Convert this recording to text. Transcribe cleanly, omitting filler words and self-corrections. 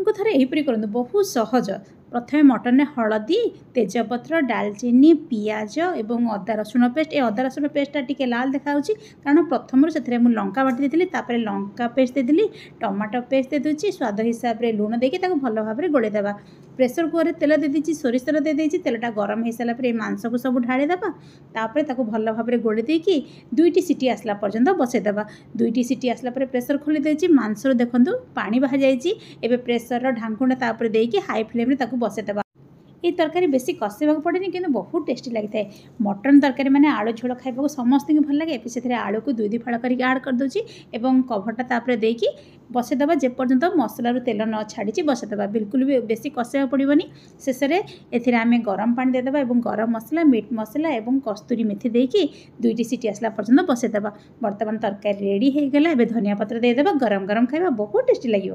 Mutton को थोड़े यहीपरी करूँ बहुत सहज। प्रथमे मटन में हलदी तेजपत्र डालचीनी पियाज और अदा रसुण पेस्ट ए अदा रसुण पेस्टा टी लाल देखा कारण प्रथम से लंका बाटी देती लंका पेस्ट देदी टमाटो पेस्ट दे दूसरी स्वाद हिसाब से लुण देकी भल भाव में गोलेदेवा। प्रेसर कुकर तेल दे दी सोरिष तेल दे दी तेलटा गरम हो सारा मांस को सब ढालीदेवा तापर भल भाव में गोले देकी 2टी सीटी आसला पर्यंत बसईदेवा। 2टी सीटी आसला प्रेसर खोली देती मांसर देखूँ पानी बाहर जाइए प्रेसर ढांकुणा तापर देकी हाई फ्लेम रे बसईदेवा। ये तरकारी बेसी कषा पड़ेनि कि बहुत टेस्टी लगी है। मटन तरकारी मैंने आलू झोल खाइबा समस्त भल लगे से आलू को 2 फाड़ कर आड कर दूसरी और कभरटा तापर देकी बसईदेवा जेपर्यंत मसलार तेल न छाड़ी बसईदेवा बिल्कुल भी बेसी कषा पड़ोनी। शेष में एमें गरम पानी देदेवा और गरम मसला मीट मसला और कस्तूरी मेथी देकी 2टी सीटी आसला पर्यंत बसईदेवा। बर्तमान तरकारी रेडी हो गला। धनिया पत्र देदेवा गरम गरम खाइबा बहुत टेस्टी लगे।